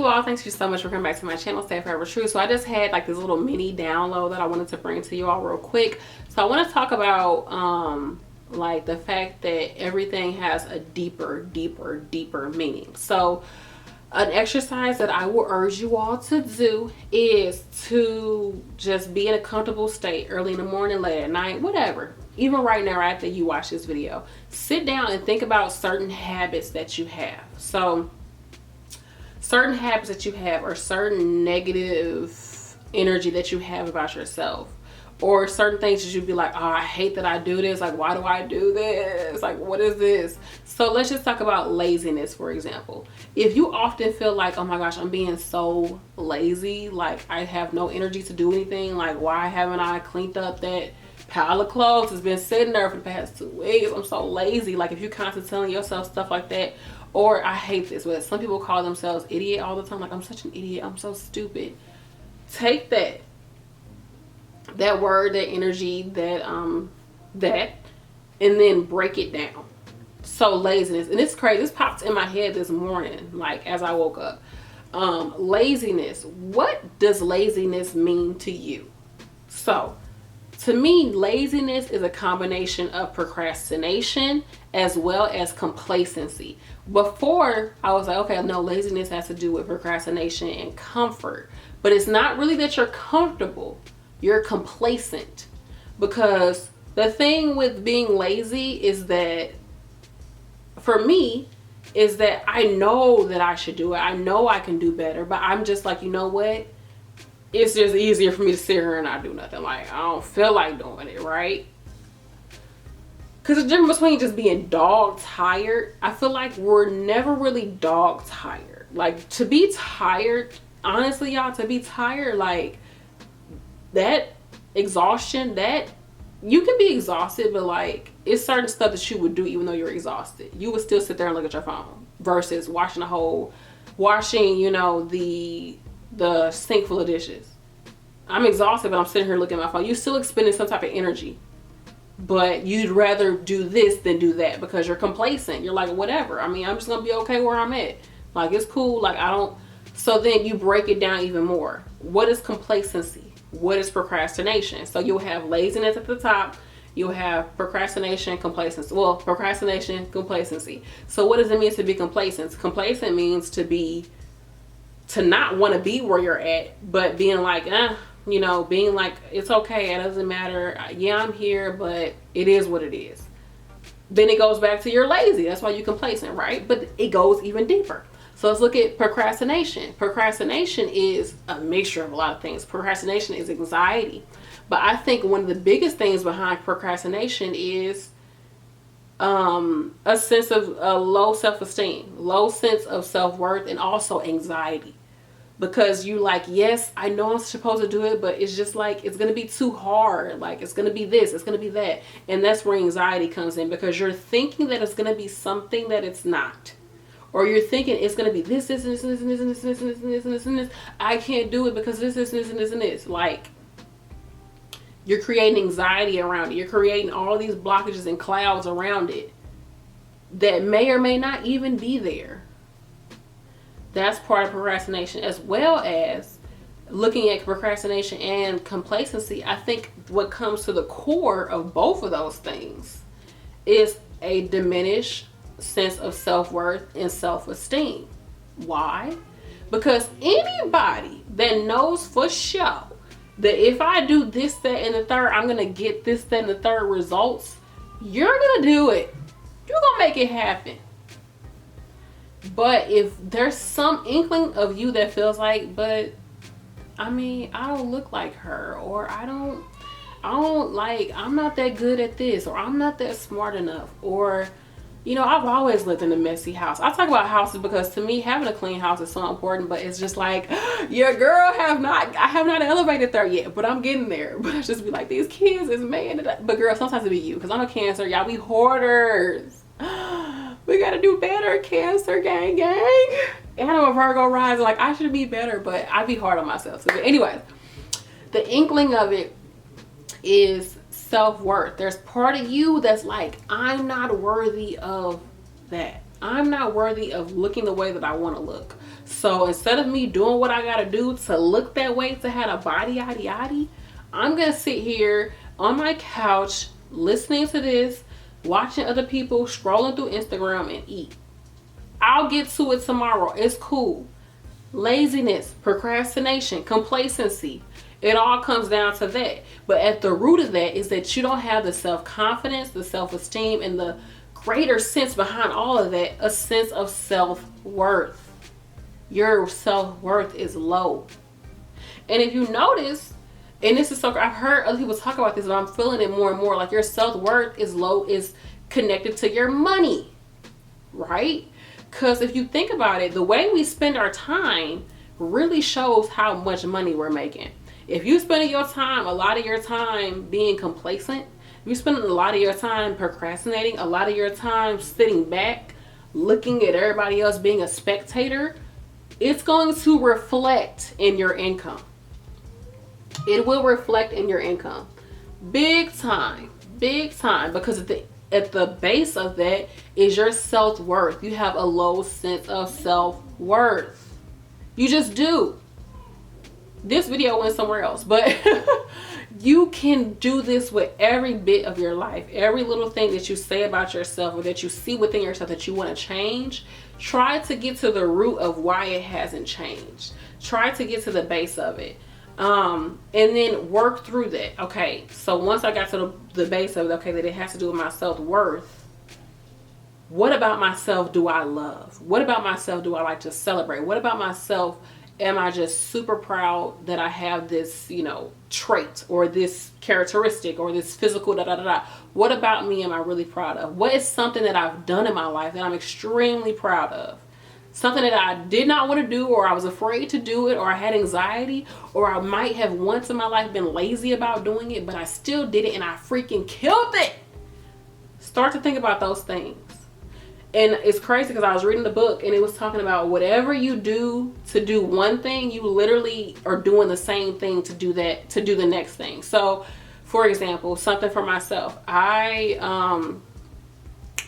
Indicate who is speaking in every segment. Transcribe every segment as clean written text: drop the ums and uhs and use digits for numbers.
Speaker 1: you all, thanks you so much for coming back to my channel, Stay Forever True. So I just had like this little mini download that I wanted to bring to you all real quick. So I want to talk about like the fact that everything has a deeper meaning. So an exercise that I will urge you all to do is to just be in a comfortable state early in the morning, late at night, whatever. Even right now, after you watch this video, sit down and think about certain habits that you have. So certain habits that you have, or certain negative energy that you have about yourself, or certain things that you'd be like, oh, I hate that I do this. Like, why do I do this? Like, what is this? So let's just talk about laziness, for example. If you often feel like, oh my gosh, I'm being so lazy, like I have no energy to do anything. Like, why haven't I cleaned up that pile of clothes that's been sitting there for the past 2 weeks? I'm so lazy. Like, if you're constantly telling yourself stuff like that, or I hate this, but some people call themselves idiot all the time. Like, I'm such an idiot. I'm so stupid. Take that word, that energy, that and then break it down. So laziness, and it's crazy, this popped in my head this morning, like as I woke up. Laziness, what does laziness mean to you? So to me, laziness is a combination of procrastination as well as complacency. Before, I was like, okay, no, laziness has to do with procrastination and comfort, but it's not really that you're comfortable. You're complacent. Because the thing with being lazy is that, for me, is that I know that I should do it. I know I can do better, but I'm just like, you know what? It's just easier for me to sit here and not do nothing. Like, I don't feel like doing it, right? Because the difference between just being dog tired, I feel like we're never really dog tired. Like, to be tired, honestly, y'all, to be tired, like, that exhaustion, that you can be exhausted, but like it's certain stuff that you would do even though you're exhausted. You would still sit there and look at your phone versus washing you know, the sink full of dishes. I'm exhausted, but I'm sitting here looking at my phone. You still expending some type of energy, but you'd rather do this than do that because you're complacent. You're like, whatever. I mean, I'm just gonna be okay where I'm at. Like, it's cool. Like, I don't. So then you break it down even more. What is complacency? What is procrastination? So you'll have laziness at the top. You'll have procrastination, complacency. Well, procrastination, complacency. So what does it mean to be complacent? Complacent means to not want to be where you're at, but being like, you know, being like, it's okay. It doesn't matter. Yeah, I'm here, but it is what it is. Then it goes back to you're lazy. That's why you're complacent, right? But it goes even deeper. So let's look at procrastination. Procrastination is a mixture of a lot of things. Procrastination is anxiety. But I think one of the biggest things behind procrastination is a sense of low self-esteem, low sense of self-worth, and also anxiety. Because you like, yes, I know I'm supposed to do it, but it's just like, it's going to be too hard. Like, it's going to be this, it's going to be that. And that's where anxiety comes in, because you're thinking that it's going to be something that it's not. Or you're thinking it's going to be this, and this. I can't do it because this, and this. Like, you're creating anxiety around it. You're creating all these blockages and clouds around it that may or may not even be there. That's part of procrastination, as well as looking at procrastination and complacency. I think what comes to the core of both of those things is a diminished sense of self-worth and self-esteem. Why? Because anybody that knows for sure that if I do this, that, and the third, I'm gonna get this, that, and the third results, you're gonna do it. You're gonna make it happen. But if there's some inkling of you that feels like, but I mean, I don't look like her, or I don't like, I'm not that good at this, or I'm not that smart enough, or, you know, I've always lived in a messy house. I talk about houses because to me, having a clean house is so important, but it's just like, your girl I have not elevated there yet, but I'm getting there. But I just be like, these kids is mad. But girl, sometimes it be you, because I'm a Cancer. Y'all, we hoarders. We gotta do better, Cancer gang. And I'm a Virgo rising, like I should be better, but I be hard on myself. So anyways, the inkling of it is self-worth. There's part of you that's like, I'm not worthy of that. I'm not worthy of looking the way that I want to look. So instead of me doing what I gotta do to look that way, to have a body yaddy yaddy, I'm gonna sit here on my couch listening to this, watching other people, scrolling through Instagram, and eat. I'll get to it tomorrow. It's cool. Laziness, procrastination, complacency. It all comes down to that. But at the root of that is that you don't have the self-confidence, the self-esteem, and the greater sense behind all of that, a sense of self-worth. Your self-worth is low. And if you notice, and this is so, I've heard other people talk about this, but I'm feeling it more and more, like your self-worth is low, is connected to your money, right? Because if you think about it, the way we spend our time really shows how much money we're making. If you spending your time, a lot of your time being complacent, if you spending a lot of your time procrastinating, a lot of your time sitting back, looking at everybody else, being a spectator, it's going to reflect in your income. It will reflect in your income. Big time, because at the base of that is your self-worth. You have a low sense of self-worth. You just do. This video went somewhere else, but you can do this with every bit of your life. Every little thing that you say about yourself or that you see within yourself that you want to change, try to get to the root of why it hasn't changed. Try to get to the base of it. And then work through that. Okay, so once I got to the base of it, okay, that it has to do with my self-worth, what about myself do I love? What about myself do I like to celebrate? What about myself am I just super proud that I have this, trait or this characteristic or this physical da-da-da-da? What about me am I really proud of? What is something that I've done in my life that I'm extremely proud of? Something that I did not want to do, or I was afraid to do it, or I had anxiety, or I might have once in my life been lazy about doing it, but I still did it and I freaking killed it. Start to think about those things. And it's crazy because I was reading the book and it was talking about whatever you do to do one thing, you literally are doing the same thing to do the next thing. So for example, something for myself, I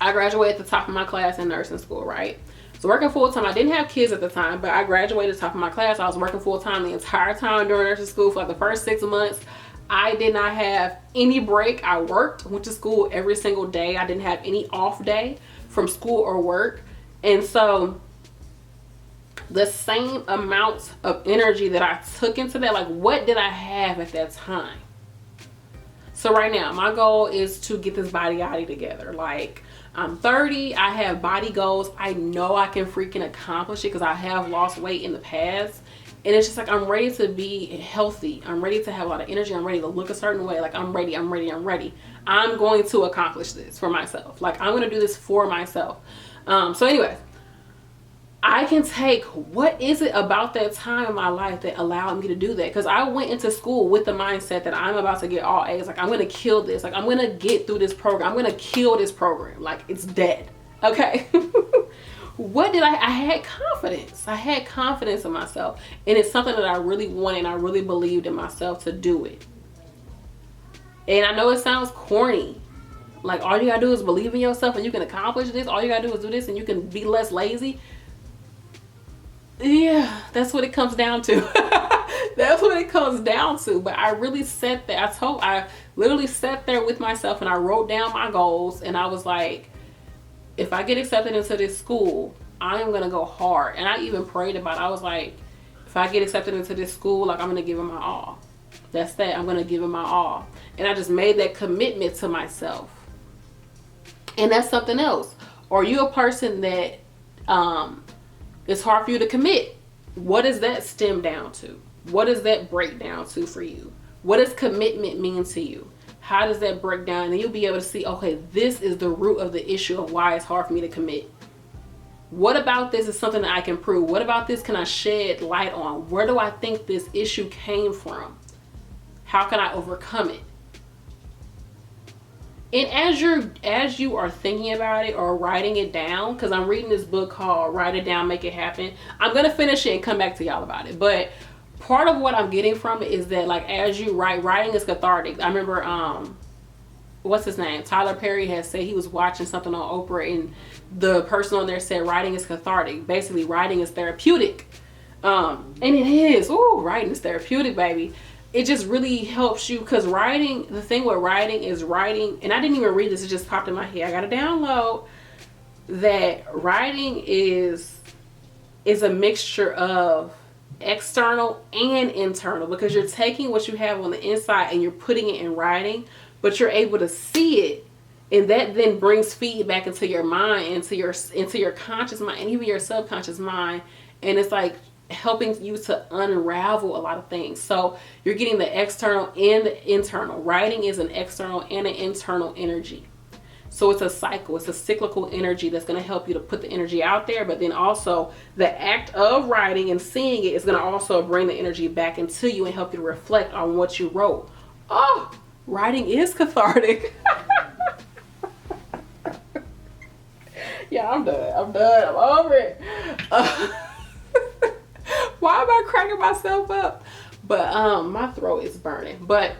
Speaker 1: graduated at the top of my class in nursing school, right? So working full time, I didn't have kids at the time, but I graduated at the top of my class. I was working full time the entire time during nursing school for like the first 6 months. I did not have any break. I went to school every single day. I didn't have any off day from school or work. And so the same amount of energy that I took into that, like what did I have at that time? So right now, my goal is to get this body yaddy together. Like I'm 30, I have body goals. I know I can freaking accomplish it because I have lost weight in the past. And it's just like, I'm ready to be healthy. I'm ready to have a lot of energy. I'm ready to look a certain way. Like I'm ready. I'm going to accomplish this for myself. Like I'm going to do this for myself. So anyway, I can take, what is it about that time in my life that allowed me to do that? Because I went into school with the mindset that I'm about to get all A's. Like I'm going to kill this. Like I'm going to get through this program. I'm going to kill this program. Like it's dead. Okay. What did I had confidence. I had confidence in myself. And it's something that I really wanted, and I really believed in myself to do it. And I know it sounds corny. Like all you gotta do is believe in yourself and you can accomplish this. All you gotta do is do this and you can be less lazy. Yeah, that's what it comes down to. That's what it comes down to. But I really sat there. I literally sat there with myself and I wrote down my goals, and I was like, if I get accepted into this school, I am going to go hard. And I even prayed about it. I was like, if I get accepted into this school, like I'm going to give it my all. That's that. I'm going to give it my all. And I just made that commitment to myself. And that's something else. Or you a person that it's hard for you to commit? What does that stem down to? What does that break down to for you? What does commitment mean to you? How does that break down? And you'll be able to see, okay, this is the root of the issue of why it's hard for me to commit. What about this is something that I can prove? What about this can I shed light on? Where do I think this issue came from? How can I overcome it? And as you are thinking about it or writing it down, because I'm reading this book called Write It Down, Make It Happen. I'm going to finish it and come back to y'all about it. But part of what I'm getting from it is that, like, as you writing is cathartic. I remember, what's his name? Tyler Perry has said he was watching something on Oprah, and the person on there said writing is cathartic. Basically, writing is therapeutic. And it is, ooh, writing is therapeutic, baby. It just really helps you, because writing, the thing with writing is writing, and I didn't even read this, it just popped in my head. I got to download that writing is a mixture of external and internal, because you're taking what you have on the inside and you're putting it in writing, but you're able to see it, and that then brings feedback into your mind, into your conscious mind, and even your subconscious mind, and it's like helping you to unravel a lot of things. So you're getting the external and the internal. Writing is an external and an internal energy. So it's a cycle, it's a cyclical energy that's going to help you to put the energy out there, but then also the act of writing and seeing it is going to also bring the energy back into you and help you to reflect on what you wrote. Oh, writing is cathartic. Yeah, I'm done. I'm over it. Why am I cracking myself up? But my throat is burning. But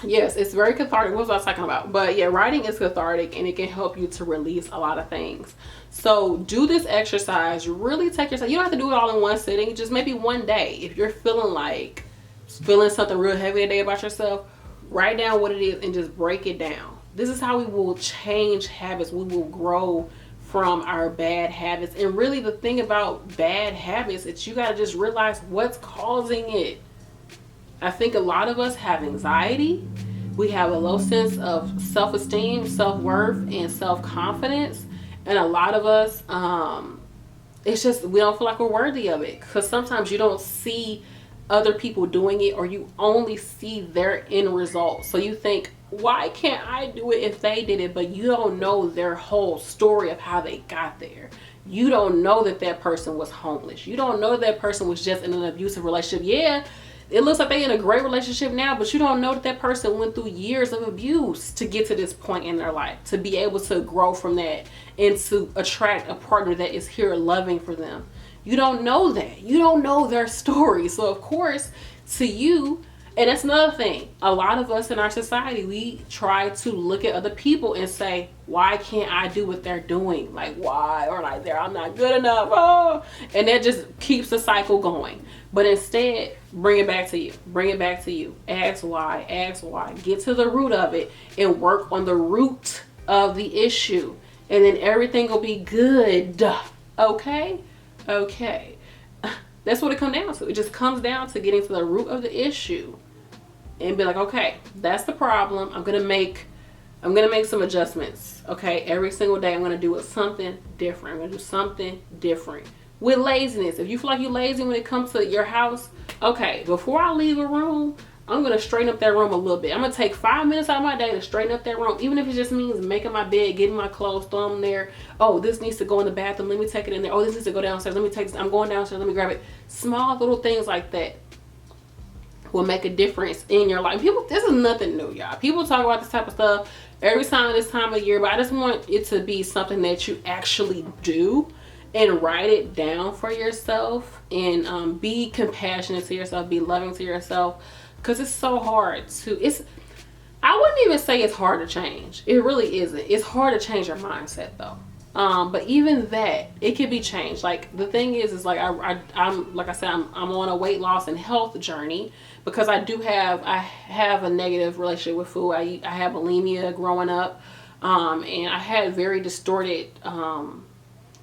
Speaker 1: yes, it's very cathartic. What was I talking about? But yeah, writing is cathartic, and it can help you to release a lot of things. So do this exercise. Really take your time. You don't have to do it all in one sitting. Just maybe one day. If you're feeling something real heavy today about yourself, write down what it is and just break it down. This is how we will change habits. We will grow from our bad habits. And really the thing about bad habits is you got to just realize what's causing it. I think a lot of us have anxiety. We have a low sense of self-esteem, self-worth, and self-confidence. And a lot of us, it's just, we don't feel like we're worthy of it. Because sometimes you don't see other people doing it, or you only see their end result. So you think, why can't I do it if they did it? But you don't know their whole story of how they got there. You don't know that that person was homeless. You don't know that person was just in an abusive relationship. Yeah, it looks like they're in a great relationship now, but you don't know that that person went through years of abuse to get to this point in their life, to be able to grow from that and to attract a partner that is here loving for them. You don't know that. You don't know their story. So of course, to you, and that's another thing, a lot of us in our society, we try to look at other people and say, why can't I do what they're doing? Like, why? Or like, I'm not good enough. Oh, and that just keeps the cycle going. But instead, bring it back to you. Bring it back to you. Ask why. Ask why. Get to the root of it and work on the root of the issue. And then everything will be good. Okay? Okay. That's what it comes down to. It just comes down to getting to the root of the issue and be like, okay, that's the problem. I'm gonna make some adjustments. Okay, every single day I'm gonna do something different. I'm gonna do something different. With laziness, if you feel like you're lazy when it comes to your house, okay, before I leave a room, I'm gonna straighten up that room a little bit. I'm gonna take 5 minutes out of my day to straighten up that room, even if it just means making my bed, getting my clothes, throwing them there. Oh, this needs to go in the bathroom. Let me take it in there. Oh, this needs to go downstairs. Let me take this. I'm going downstairs. Let me grab it. Small little things like that will make a difference in your life. People, this is nothing new, y'all. People talk about this type of stuff every time this time of year, but I just want it to be something that you actually do and write it down for yourself, and be compassionate to yourself, be loving to yourself, because it's so hard to, I wouldn't even say it's hard to change. It really isn't. It's hard to change your mindset though. But even that, it can be changed. Like the thing is like I'm like I said, I'm on a weight loss and health journey, because I have a negative relationship with food. I have bulimia growing up, and I had very distorted,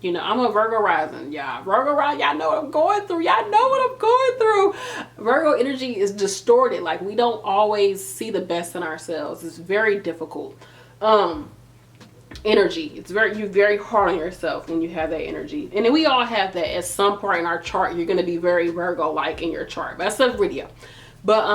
Speaker 1: you know, I'm a Virgo rising, y'all. Virgo rising, y'all know what I'm going through. Y'all know what I'm going through. Virgo energy is distorted. Like we don't always see the best in ourselves. It's very difficult. Energy. You're very hard on yourself when you have that energy. And then we all have that at some part in our chart. You're going to be very Virgo-like in your chart. That's a video. But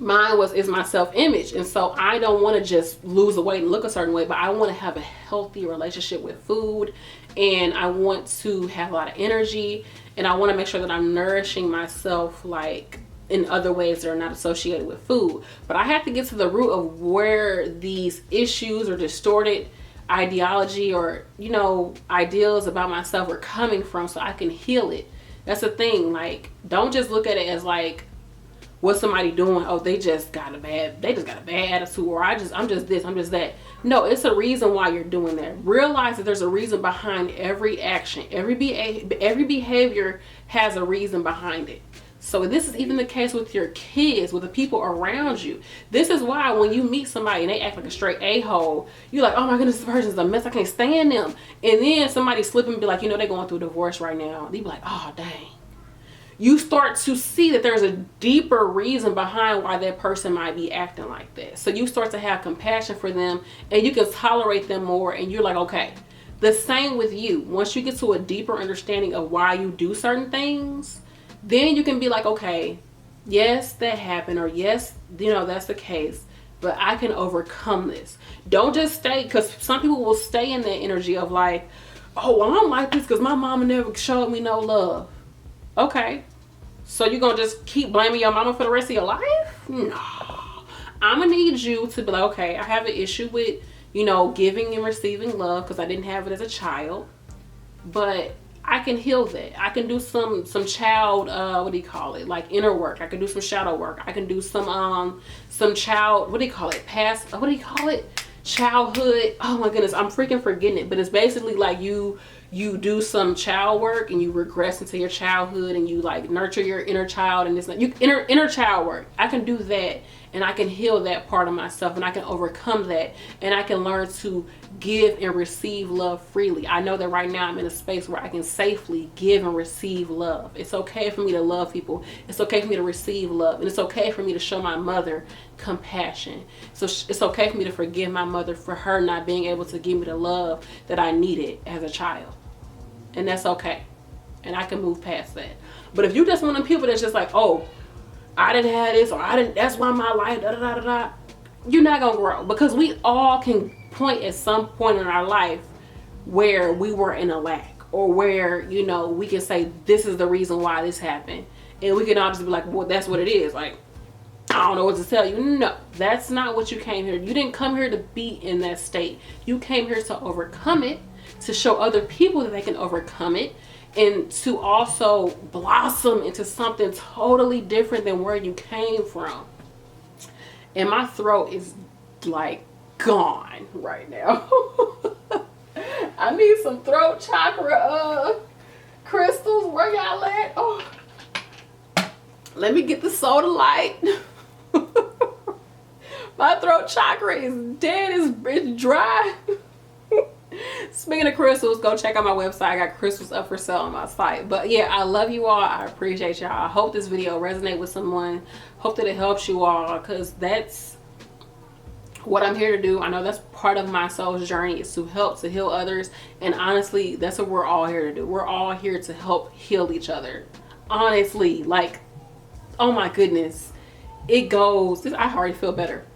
Speaker 1: mine is my self-image, and so I don't want to just lose the weight and look a certain way, but I want to have a healthy relationship with food, and I want to have a lot of energy, and I want to make sure that I'm nourishing myself like in other ways that are not associated with food. But I have to get to the root of where these issues or distorted ideology or, you know, ideals about myself are coming from, so I can heal it. That's the thing. Like, don't just look at it as like, what's somebody doing? Oh, they just got a bad attitude, or I'm just this, I'm just that. No, it's a reason why you're doing that. Realize that there's a reason behind every action. Every behavior has a reason behind it. So this is even the case with your kids, with the people around you. This is why when you meet somebody and they act like a straight a-hole, you're like, oh my goodness, this person's a mess, I can't stand them. And then somebody slip and be like, they're going through a divorce right now. They be like, oh dang. You start to see that there's a deeper reason behind why that person might be acting like that. So you start to have compassion for them, and you can tolerate them more, and you're like, okay. The same with you. Once you get to a deeper understanding of why you do certain things, then you can be like, okay, yes, that happened, or yes, that's the case, but I can overcome this. Don't just stay, because some people will stay in that energy of like, oh, well, I'm like this because my mama never showed me no love. Okay, so you're gonna just keep blaming your mama for the rest of your life? No. I'm gonna need you to be like, okay, I have an issue with, giving and receiving love because I didn't have it as a child, but I can heal that. I can do some child, like inner work. I can do some shadow work. I can do some child, childhood. Oh my goodness, I'm freaking forgetting it. But it's basically like you do some child work and you regress into your childhood and you like nurture your inner child, and it's like inner child work. I can do that, and I can heal that part of myself, and I can overcome that, and I can learn to give and receive love freely. I know that right now I'm in a space where I can safely give and receive love. It's okay for me to love people. It's okay for me to receive love, and it's okay for me to show my mother compassion. So it's okay for me to forgive my mother for her not being able to give me the love that I needed as a child, and that's okay, and I can move past that. But if you just one of them people that's just like, oh, I didn't have this, or that's why my life, you're not gonna grow, because we all can point at some point in our life where we were in a lack, or where we can say this is the reason why this happened, and we can all just be like, well, that's what it is. Like, I don't know what to tell you. No, that's not what you came here. You didn't come here to be in that state. You came here to overcome it, to show other people that they can overcome it, and to also blossom into something totally different than where you came from. And my throat is like gone right now. I need some throat chakra crystals. Where y'all at? Oh, let me get the soda light. My throat chakra is dead. It's dry. Speaking of crystals, go check out my website. I got crystals up for sale on my site. But yeah, I love you all. I appreciate y'all. I hope this video resonates with someone. Hope that it helps you all, because that's what I'm here to do. I know that's part of my soul's journey, is to help, to heal others. And honestly, that's what we're all here to do. We're all here to help heal each other. Honestly, like, oh my goodness. It goes, I already feel better.